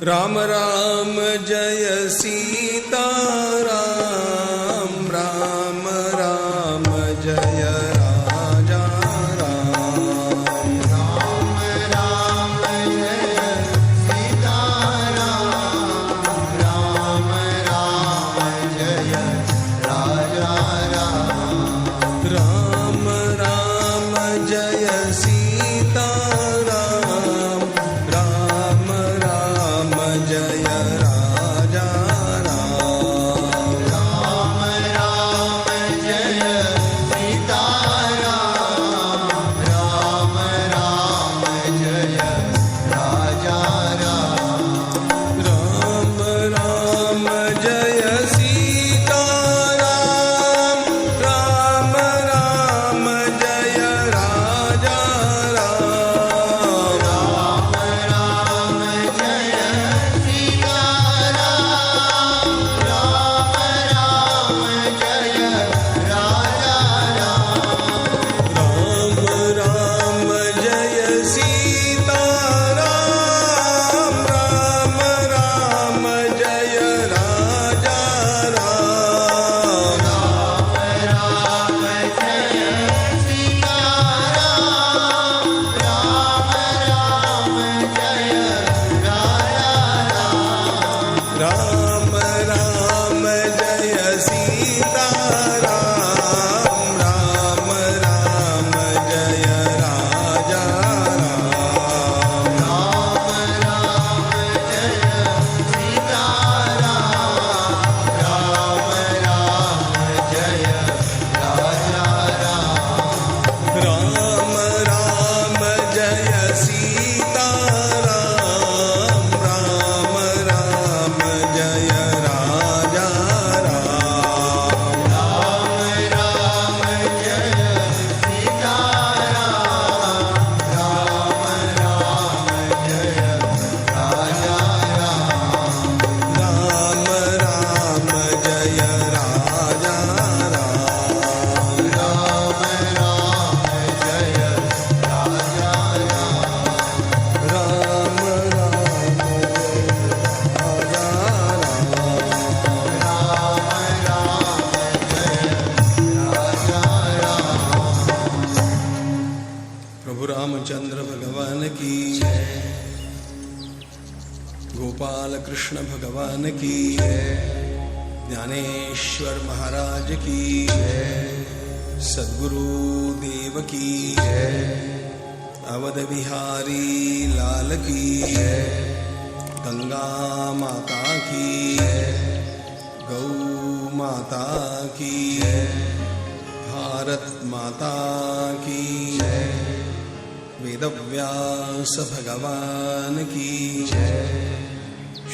राम राम जय सीताराम, राम राम जय राजा राम। राम राम जय सीताराम, राम राम जय राजा राम। राम राम जय सीताराम, राम राम जय राजा राम। राम राम जय सीताराम, राम राम जय राजा राम। राम राम जय सीताराम, राम राम जय राजा राम। राम राम जय सीताराम, राम राम जय राजा राम। राम राम जय सीताराम, राम राम जय राजा राम। राम राम जय सीताराम, राम राम जय राजा राम। राम राम जय सीताराम, राम राम जय राजा राम। राम राम जय सीताराम, राम राम जय राजा राम। राम राम जय सीताराम, राम राम जय राजा राम। राम राम जय सीताराम, राम राम जय राजा राम। राम राम जय राजा राम। राम राम जय राजा राम। राम राम प्रभु रामचंद्र भगवान की जय, गोपाल कृष्ण भगवान की जय, ज्ञानेश्वर महाराज की जय, सद्गुरु देव की जय, अवध बिहारी लाल की जय, गंगा माता की जय, गौ माता की जय, भारत माता की जय, वेदव्यास भगवान की जय,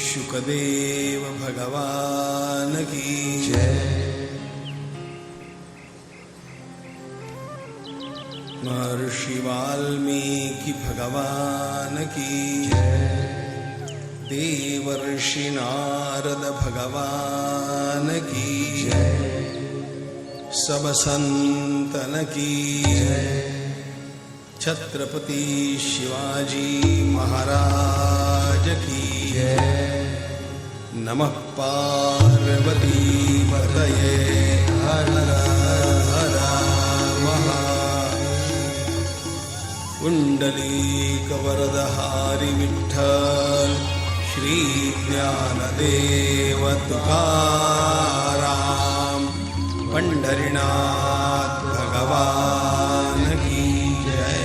शुकदेव भगवान की जय, महर्षि वाल्मीकि भगवान की जय, देवर्षि नारद भगवान की जय, सब संतन की जय, छत्रपति शिवाजी महाराज की जय। नमः पार्वती पतये, हर हर कुंडलीक वरदहारी विठ्ठल, श्री ज्ञानदेव तुकाराम, पंढरीनाथ भगवान की जय।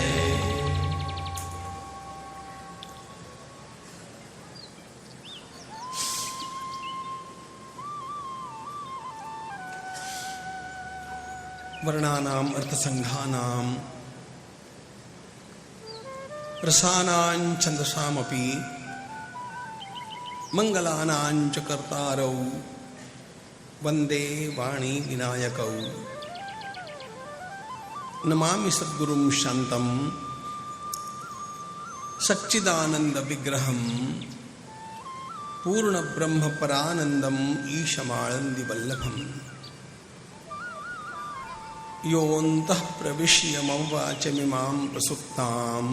वर्णानाम अर्थसंघानाम रसानां छन्दसामपि मंगलानां च कर्तारौ वंदे वाणी विनायकौ। नमामि सद्गुरुं शान्तं सच्चिदानंद विग्रहं पूर्ण ब्रह्म परानंदम ईशमाळंदी वल्लभम। योऽन्तः प्रविश्य मम वाचमिमां प्रसुप्तां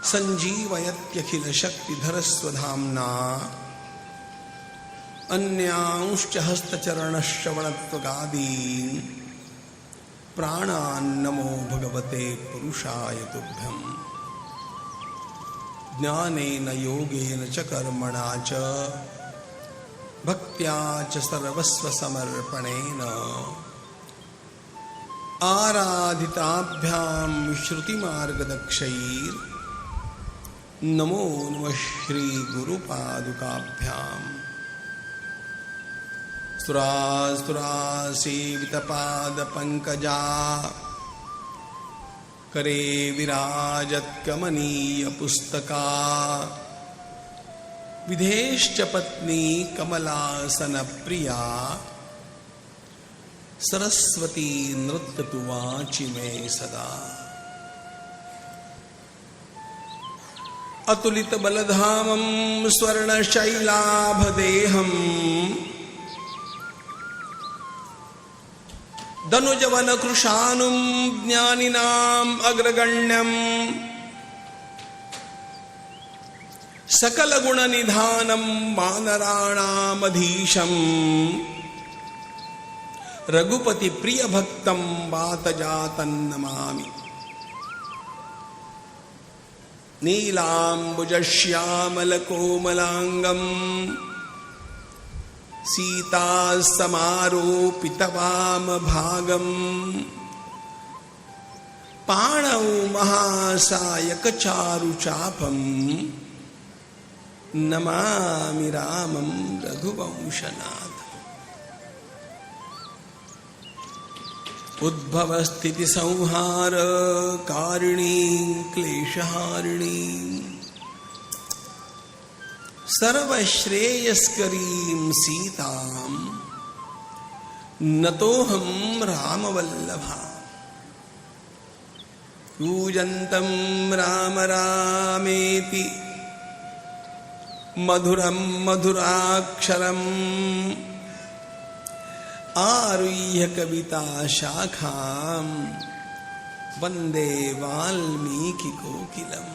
संजीवयत्यखिलशक्तिधरस्वधाम्ना अन्यांश्च हस्तचरणश्रवणत्वगादीन् प्राणान्नमो भगवते पुरुषाय तुभ्यम्। ज्ञानेन योगेन च कर्मणा च भक्त्या च सर्वस्व समर्पणेन आराधिताभ्यां श्रुतिमार्गदक्षैर् नमो नमः श्री गुरुपादुकाभ्याम्। सुरासुरासेवितपादपङ्कजा करे विराजत्कमनीयपुस्तका विधेश्च पत्नी कमलासनप्रिया सरस्वती नृत्यतु वाचि मे सदा। अतुलितबलधामं स्वर्णशैलाभदेहम् दनुजवनकृशानुं ज्ञानिनाम् अग्रगण्यम् सकलगुणनिधानं वानराणामधीशम् रघुपतिप्रियभक्तं वातजातं नमामि। नीलाम्बुजश्यामलकोमलाङ्गम् सीतासमारोपितवामभागम् पाणौ महासायकचारुचापम् नमामि रामं रघुवंशनाथम्। उद्भवस्थितिसंहार कारिणीं क्लेशहारिणीं सर्वश्रेयस्करीं सीतां नतोऽहं रामवल्लभा। कूजन्तं राम रामेति मधुरं मधुराक्षरम् आरुह्य कविताशाखां वन्दे वाल्मीकिकोकिलम्।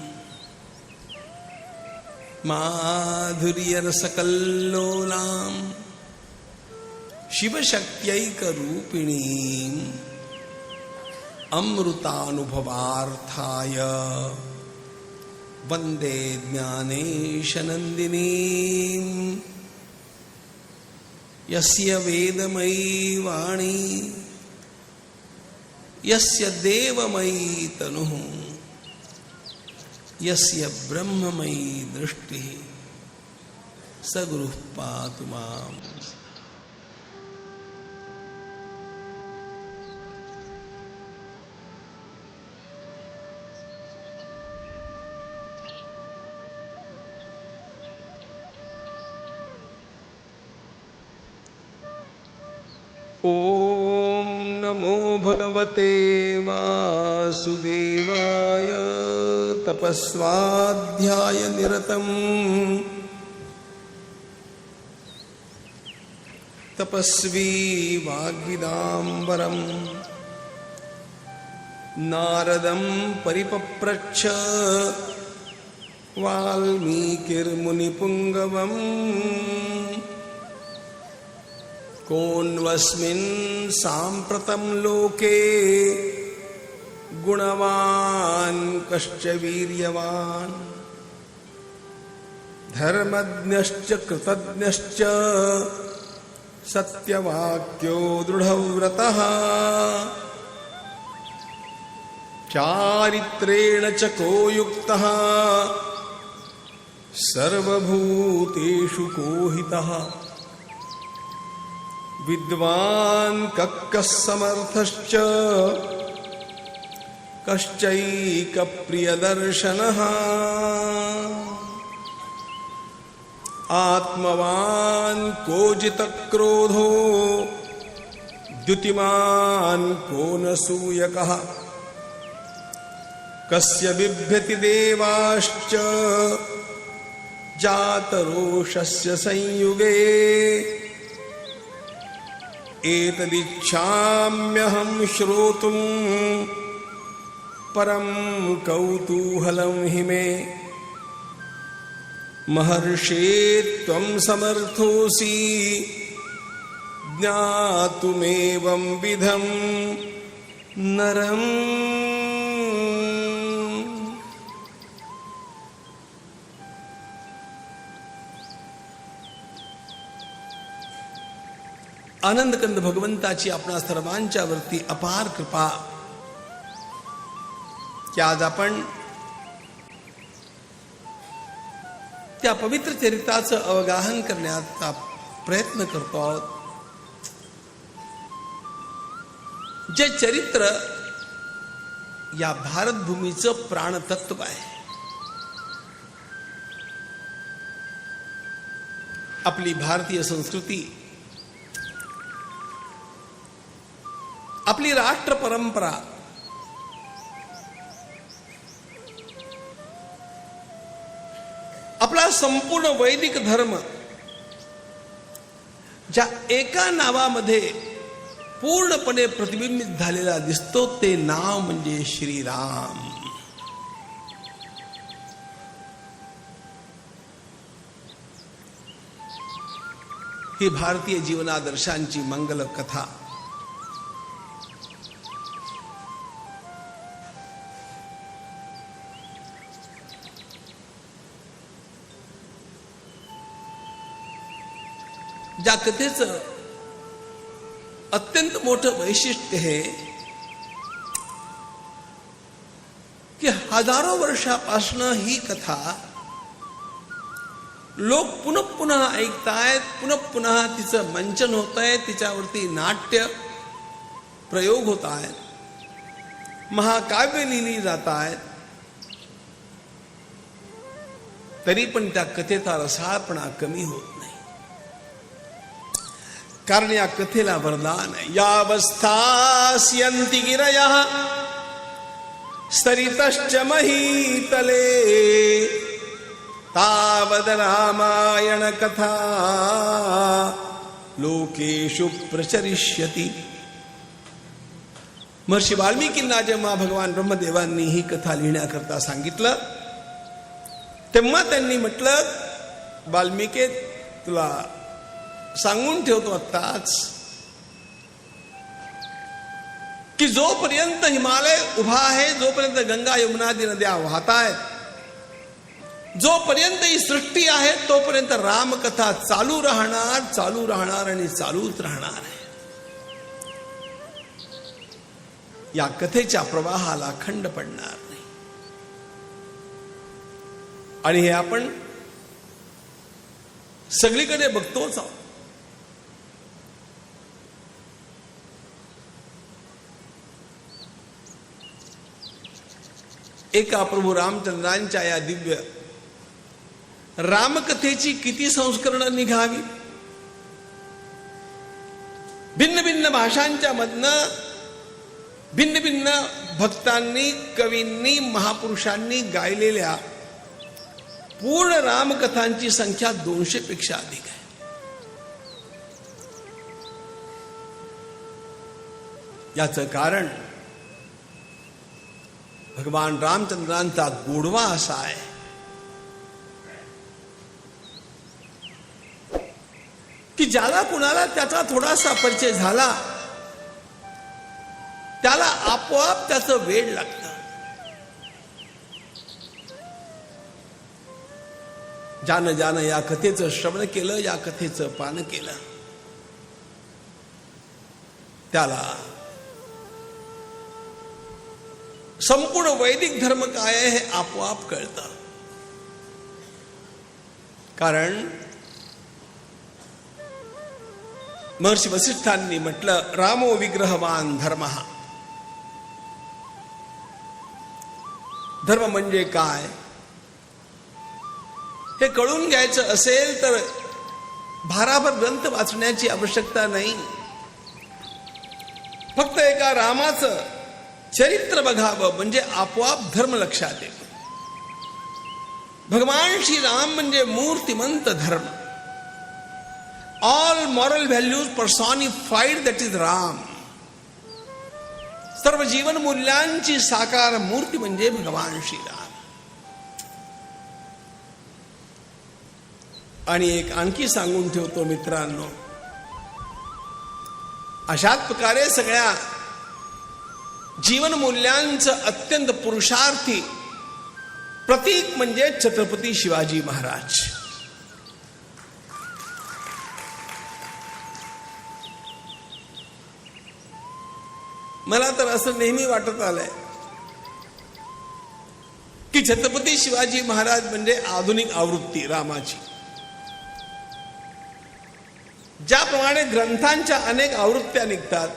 माधुर्यरसकल्लोलां शिवशक्त्यैकरूपिणीम् अमृतानुभवार्थाय वन्दे ज्ञानेशनन्दिनीम्। यस्य वेदमयी वाणी यस्य देवमयी तनुः यस्य ब्रह्ममयी दृष्टिः स गुरुः पातु माम्। ॐ नमो भगवते वासुदेवाय। तपस्वाध्याय निरतम् तपस्वी वाग्विदाम्बरम् नारदं परिपप्रच्छ वाल्मीकिर्मुनिपुङ्गवम्। कोऽन्वस्मिन् साम्प्रतं लोके गुणवान् कश्च वीर्यवान् धर्मज्ञश्च कृतज्ञश्च सत्यवाक्यो दृढव्रतः चारित्रेण च को युक्तः सर्वभूतेषु को हितः विद्वान् कः समर्थश्च कश्चैकप्रियदर्शनः आत्मवान् को जितक्रोधो द्युतिमान् को न सूयकः कस्य बिभ्यति देवाश्च जातरोषस्य संयुगे एतदिच्छाम्यहं श्रोतुम् परम कौतूहलं हि मे महर्षे त्वं समर्थोऽसि ज्ञातुमेवं विधं नरम्। आनंदकंद भगवंताची आपणा सर्वांच्या वरती अपार कृपा की आज आपण त्या पवित्र चरित्राचं अवगाहन करण्याचा प्रयत्न करतो आहोत, जे चरित्र या भारतभूमीचं प्राणतत्व आहे. आपली भारतीय संस्कृती, आपली राष्ट्र परंपरा, आपला संपूर्ण वैदिक धर्म ज्या एका नावामध्ये पूर्णपणे प्रतिबिंबित झालेला दिसतो ते नाव म्हणजे श्रीराम. ही भारतीय जीवनादर्शांची मंगल कथा. ज्या कथेचं अत्यंत मोठं वैशिष्ट्य हे की हजारो वर्षापासून ही कथा लोक पुनः पुन्हा ऐकतायत, पुनः पुन्हा तिचं मंचन होत आहे, तिच्यावरती नाट्य प्रयोग होत आहेत, महाकाव्य लिहिली जात आहेत, तरी पण त्या कथेचा रसाळपणा कमी होत नाही. कारण या कथेला वरदान आहे. यावस्थास्यन्ति गिरयः सरितश्च महीतले तावद रामायण कथा लोकेषु प्रचरिष्यति. महर्षी वाल्मिकींना जेव्हा भगवान ब्रह्मदेवांनी ही कथा लिहिण्याकरता सांगितलं, तेव्हा त्यांनी म्हटलं, वाल्मिके तुला सांगून ठेवतो आत्ताच की जोपर्यंत हिमालय उभा आहे, जोपर्यंत गंगा यमुनादी नद्या वाहतायत, जोपर्यंत ही सृष्टी आहे, तोपर्यंत रामकथा चालू राहणार, चालू राहणार आणि चालूच राहणार आहे. या कथेच्या प्रवाहाला खंड पडणार नाही. आणि हे आपण सगळीकडे बघतोच आहोत. एका प्रभू रामचंद्रांच्या या दिव्य रामकथेची किती संस्करणं निघावी. भिन्न भिन्न भाषांच्या मधनं भिन्न भिन्न भक्तांनी, कवींनी, महापुरुषांनी गायलेल्या पूर्ण रामकथांची संख्या 200 पेक्षा अधिक आहे. याचं कारण भगवान रामचंद्रांचा गोडवा असा आहे की ज्याला कुणाला त्याचा थोडासा परिचय झाला त्याला आपोआप त्याचं वेड लागतं. ज्यानं ज्यानं या कथेचं श्रवण केलं, या कथेचं पान केलं, त्याला संपूर्ण वैदिक धर्म काय आहे हे आपोआप कळतं. कारण महर्षी वसिष्ठांनी म्हटलं, रामो विग्रहवान धर्म. धर्म म्हणजे काय हे कळून घ्यायचं असेल तर भाराभर ग्रंथ वाचण्याची आवश्यकता नाही. फक्त एका रामाचं चरित्र बघावं म्हणजे आपोआप धर्म लक्षात येतो. भगवान श्री राम म्हणजे मूर्तिमंत धर्म. All moral values personified, that is Ram. सर्व जीवन मूल्यांची साकार मूर्ती म्हणजे भगवान श्रीराम. आणि एक आणखी सांगून ठेवतो मित्रांनो, अशाच प्रकारे सगळ्या जीवन मूल्यांचं अत्यंत पुरुषार्थी प्रतीक म्हणजे छत्रपती शिवाजी महाराज. मला तर असं नेहमी वाटत आलंय की छत्रपती शिवाजी महाराज म्हणजे आधुनिक आवृत्ती रामाची. ज्याप्रमाणे ग्रंथांच्या अनेक आवृत्त्या निघतात,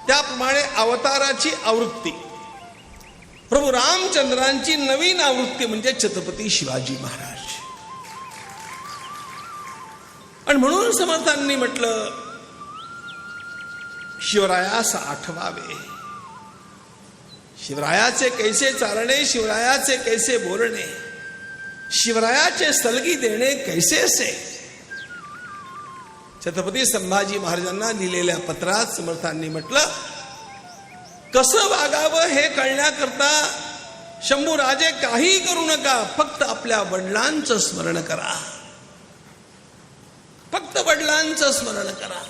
त्याप्रमाणे अवताराची आवृत्ती, प्रभू रामचंद्रांची नवीन आवृत्ती म्हणजे छत्रपती शिवाजी महाराज. आणि म्हणून समर्थांनी म्हटलं, शिवरायास आठवावे. शिवरायाचे कैसे चालणे, शिवरायाचे कैसे बोलणे, शिवरायाचे सलगी देणे कैसेसे. छत्रपती संभाजी महाराजांना लिहिलेल्या पत्रात समर्थांनी म्हटलं, कसं वागावं हे कळण्याकरता शंभूराजे काही करू नका, फक्त आपल्या वडिलांचं स्मरण करा, फक्त वडिलांचं स्मरण करा.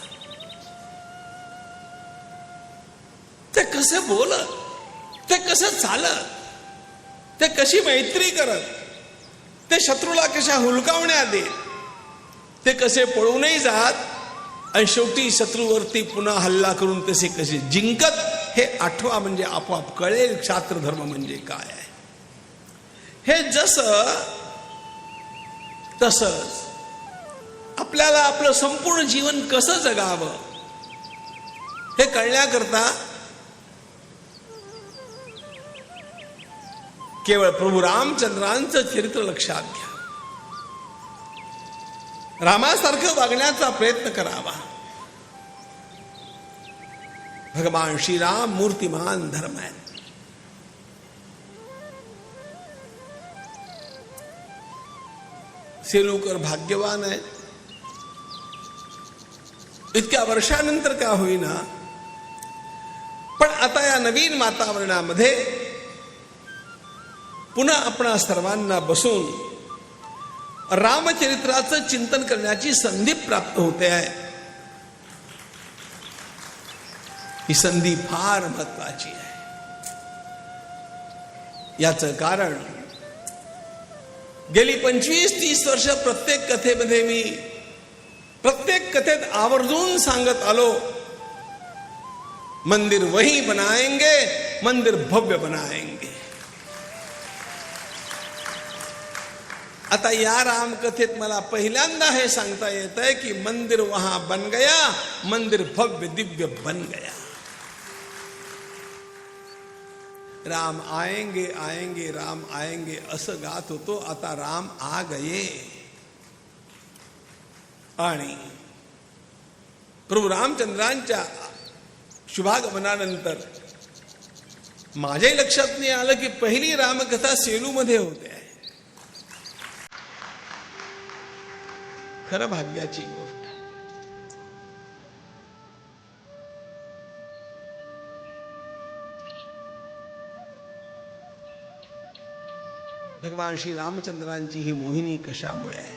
ते कसे बोलत, ते कसं चालत, ते कशी मैत्री करत, ते शत्रूला कशा हुलकावण्या देत, ते कसे पळूनही जात आणि शेवटी शत्रूवरती पुन्हा हल्ला करून तसे कसे जिंकत, हे आठवा म्हणजे आपोआप कळेल क्षात्रधर्म म्हणजे काय आहे. हे जसं तसंच आपल्याला आपलं संपूर्ण जीवन कसं जगावं हे कळण्याकरता केवळ प्रभू रामचंद्रांचं चरित्र लक्षात घ्या. रामासारखं वागण्याचा प्रयत्न करावा. भगवान श्रीराम मूर्तिमान धर्म आहे. सेलूकर भाग्यवान आहे. इतक्या वर्षानंतर का होईना, पण आता या नवीन वातावरणामध्ये पुन्हा आपणा सर्वांना बसून रामचरित्राचं चिंतन करण्याची संधी प्राप्त होते आहे. ही संधी फार महत्वाची आहे. याचं कारण गेली 25-30 वर्ष प्रत्येक कथेमध्ये मी प्रत्येक कथेत आवर्जून सांगत आलो, मंदिर वही बनाएंगे, मंदिर भव्य बनाएंगे. आता या रामकथेत मला पहिल्यांदा हे सांगता येत आहे की मंदिर वहां बन गया, मंदिर भव्य दिव्य बन गया. राम आएंगे आएंगे राम आएंगे असं गात होतो. आता राम आ गये. आणि प्रभू रामचंद्रांच्या शुभागमनानंतर माझ्याही लक्षात नाही आलं की पहिली रामकथा सेलूमध्ये होते. खरं भाग्याची गोष्ट. भगवान श्री रामचंद्रांची ही मोहिनी कशामुळे आहे?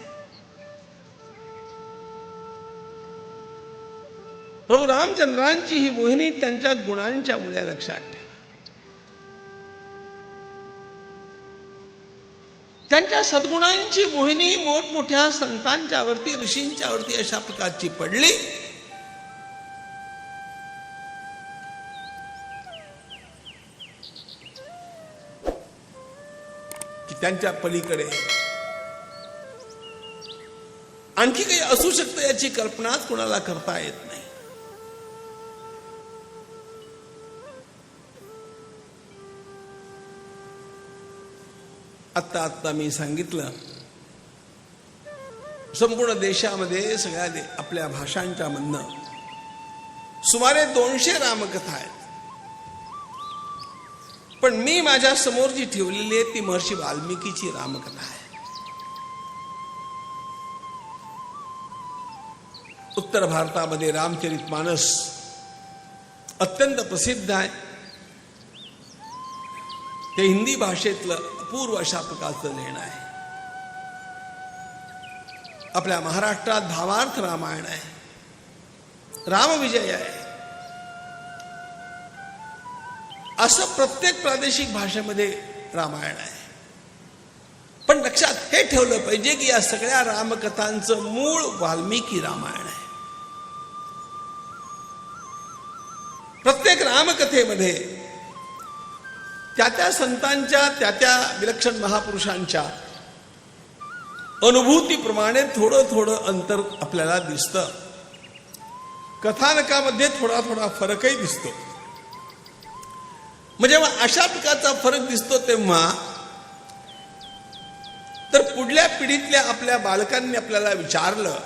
प्रभू रामचंद्रांची ही मोहिनी त्यांच्या गुणांच्या मुळे लक्षात ठेवा. त्यांच्या सद्गुणांची मोहिनी मोठमोठ्या संतांच्या वरती, ऋषींच्या वरती अशा प्रकारची पडली की त्यांच्या पलीकडे आणखी काही असू शकतं याची कल्पनाच कोणाला करता येत नाही. आत्ता मी सांगितलं, संपूर्ण देशामध्ये सगळ्या आपल्या भाषांच्या मधनं सुमारे 200 रामकथा आहेत. पण मी माझ्या समोर जी ठेवलेली आहे ती महर्षी वाल्मिकीची रामकथा आहे. उत्तर भारतामध्ये रामचरितमानस अत्यंत प्रसिद्ध आहे. ते हिंदी भाषेतलं अपूर्व अशा प्रकारचं लेणं आहे. आपल्या महाराष्ट्रात भावार्थ रामायण आहे, रामविजय आहे. असं प्रत्येक प्रादेशिक भाषेमध्ये रामायण आहे. पण लक्षात हे ठेवलं पाहिजे की या सगळ्या रामकथांचं मूळ वाल्मिकी रामायण आहे. प्रत्येक रामकथेमध्ये त्या संतांच्या त्या विलक्षण महापुरुषांच्या अनुभूतीप्रमाणे थोडं थोडं अंतर आपल्याला दिसतं. कथानकामध्ये थोडा थोडा फरकही दिसतो. म्हणजे अशा प्रकारचा फरक दिसतो तेव्हा तर पुढल्या पिढीतल्या आपल्या बालकांनी आपल्याला विचारलं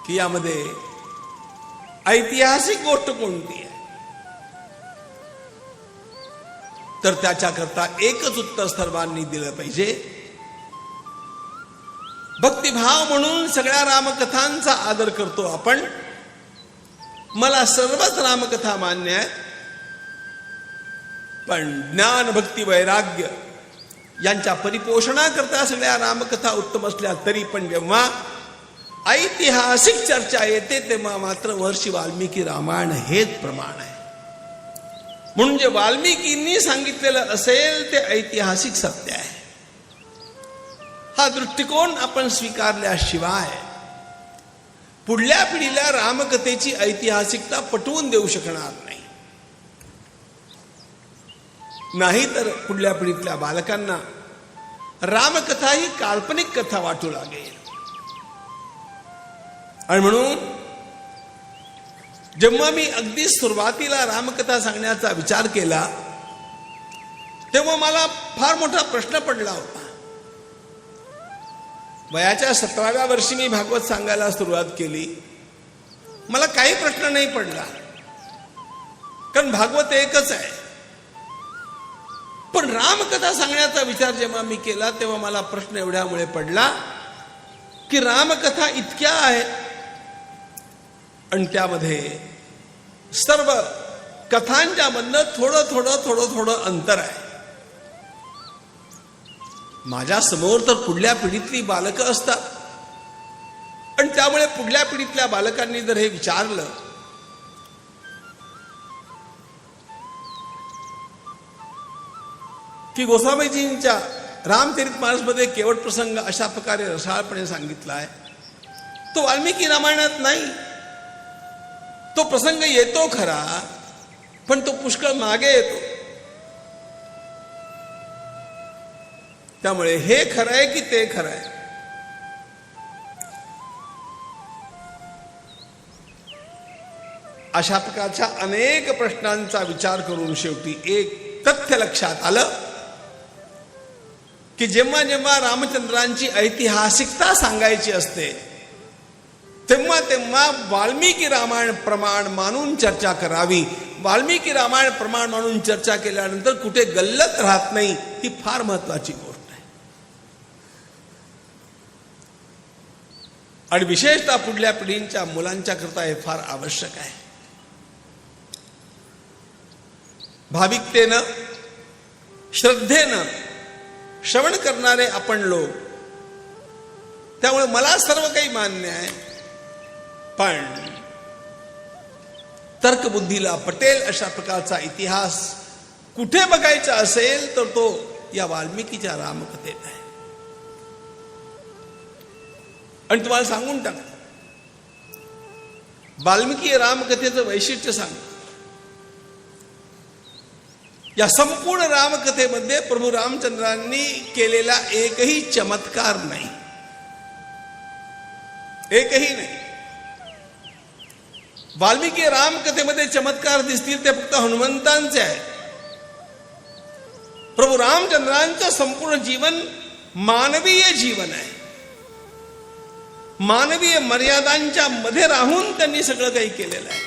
की यामध्ये ऐतिहासिक गोष्ट कोणती आहे, तर त्याच्याकरता एकच उत्तर सर्वांनी दिलं पाहिजे. भक्तिभाव म्हणून सगळ्या रामकथांचा आदर करतो आपण. मला सर्वच रामकथा मान्य आहे, पण ज्ञान भक्ती वैराग्य यांच्या परिपोषणाकरता सगळ्या रामकथा उत्तम असल्या तरी पण जेव्हा ऐतिहासिक चर्चा येते तेव्हा मात्र महर्षी वाल्मिकी रामायण हेच प्रमाण आहे. म्हणून जे वाल्मिकींनी सांगितलेलं असेल ते ऐतिहासिक सत्य आहे. हा दृष्टिकोन आपण स्वीकारल्याशिवाय पुढल्या पिढीला रामकथेची ऐतिहासिकता पटवून देऊ शकणार नाही. नाहीतर पुढल्या पिढीतल्या बालकांना रामकथा ही काल्पनिक कथा वाटू लागेल. आणि म्हणून जेव्हा मी अगदी सुरुवातीला रामकथा सांगण्याचा विचार केला तेव्हा मला फार मोठा प्रश्न पडला होता. वयाच्या 17व्या वर्षी मी भागवत सांगायला सुरुवात केली. मला काही प्रश्न नाही पडला, कारण भागवत एकच आहे. पण रामकथा सांगण्याचा विचार जेव्हा मी केला तेव्हा मला प्रश्न एवढ्यामुळे पडला की रामकथा इतक्या आहेत आणि त्यामध्ये सर्व कथांच्या मधनं थोडं थोडं अंतर आहे. माझ्या समोर तर पुढल्या पिढीतली बालकं असतात आणि त्यामुळे पुढल्या पिढीतल्या बालकांनी जर हे विचारलं की गोसावीजींच्या रामचरितमानसमध्ये केवट प्रसंग अशा प्रकारे रसाळपणे सांगितला आहे, तो वाल्मिकी रामायणात नाही. तो प्रसंग येतो खरा, पण तो पुष्कळ मागे येतो. त्यामुळे हे खरं आहे की ते खरं आहे, अशा प्रकारच्या अनेक प्रश्नांचा विचार करून शेवटी एक तथ्य लक्षात आलं की जेव्हा जेव्हा रामचंद्रांची ऐतिहासिकता सांगायची असते तेव्हा तेव्हा वाल्मिकी रामायण प्रमाण मानून चर्चा करावी. वाल्मिकी रामायण प्रमाण मानून चर्चा केल्यानंतर कुठे गल्लत राहत नाही, ही फार महत्वाची गोष्ट आहे. आणि विशेषतः पुढल्या पिढींच्या मुलांच्या करता हे फार आवश्यक आहे. भाविकतेनं श्रद्धेनं श्रवण करणारे आपण लोक, त्यामुळे मला सर्व काही मान्य आहे, पण तर्कबुद्धीला पटेल अशा प्रकारचा इतिहास कुठे बघायचा असेल तर तो या वाल्मिकीच्या रामकथेत आहे. आणि तुम्हाला सांगून टाक, वाल्मिकी रामकथेचं वैशिष्ट्य सांग. या संपूर्ण रामकथेमध्ये प्रभू रामचंद्रांनी केलेला एकही चमत्कार नाही, एकही नाही. वाल्मिकी रामकथेमध्ये चमत्कार दिसतील ते फक्त हनुमंतांचे आहे. प्रभू रामचंद्रांचं संपूर्ण जीवन मानवीय जीवन आहे. मानवीय मर्यादांच्या मध्ये राहून त्यांनी सगळं काही केलेलं आहे.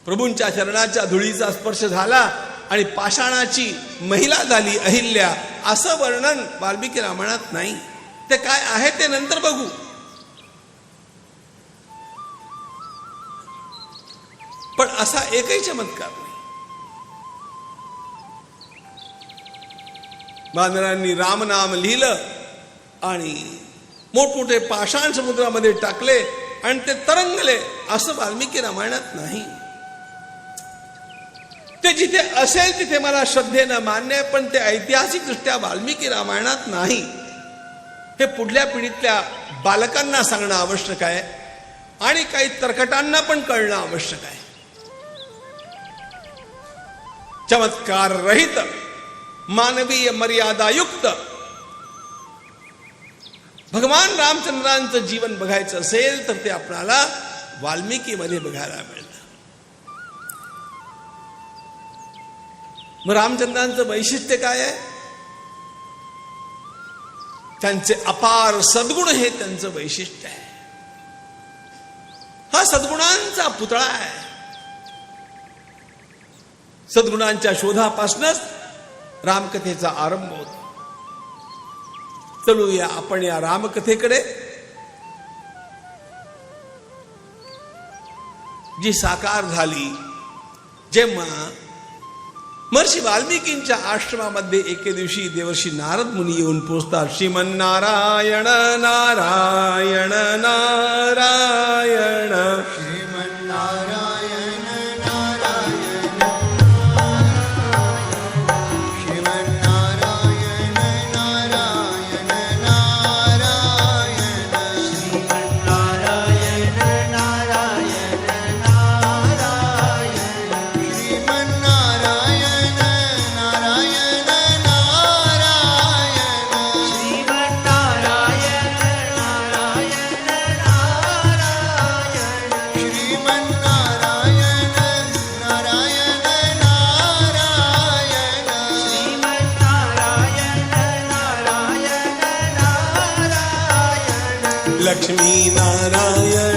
प्रभूंच्या चरणाच्या धुळीचा स्पर्श झाला आणि पाषाणाची महिला झाली अहिल्या, असं वर्णन वाल्मिकी रामायणात नाही. ते काय आहे ते नंतर बघू. पण असा एकही चमत्कार नाही. वानरांनी रामनाम लिहिलं आणि मोठमोठे पाषाण समुद्रामध्ये टाकले आणि ते तरंगले, असं वाल्मिकी रामायणात नाही. ते जिथे असेल तिथे मला श्रद्धेनं मान्य आहे, पण ते ऐतिहासिक दृष्ट्या वाल्मिकी रामायणात नाही. हे पुढल्या पिढीतल्या बालकांना सांगणं आवश्यक आहे आणि काही तरकटांना पण कळणं आवश्यक आहे. चमत्कार रहित, मानवीय मर्यादायुक्त भगवान रामचंद्रांचं जीवन बघायचं असेल तर ते आपल्याला वाल्मिकीमध्ये बघायला मिळतं. मग रामचंद्रांचं वैशिष्ट्य काय आहे? त्यांचे अपार सद्गुण हे त्यांचं वैशिष्ट्य आहे. हा सद्गुणांचा पुतळा आहे. सद्गुणांच्या शोधापासूनच रामकथेचा आरंभ होतो. चलूया आपण या रामकथेकडे, जी साकार झाली जेव्हा महर्षी वाल्मिकींच्या आश्रमामध्ये एके दिवशी देवर्षी नारद मुनी येऊन पोचतात. श्रीमन्नारायण नारायण नारायण श्रीमन्नारायण नारायण श्रीमन्नारायण नारायण नारायण श्रीमन्नारायण नारायण नारायण श्रीमन्नारायण नारायण नारायण श्रीमन्नारायण नारायण नारायण श्रीमन्नारायण नारायण नारायण श्रीमन्नारायण नारायण नारायण लक्ष्मी नारायण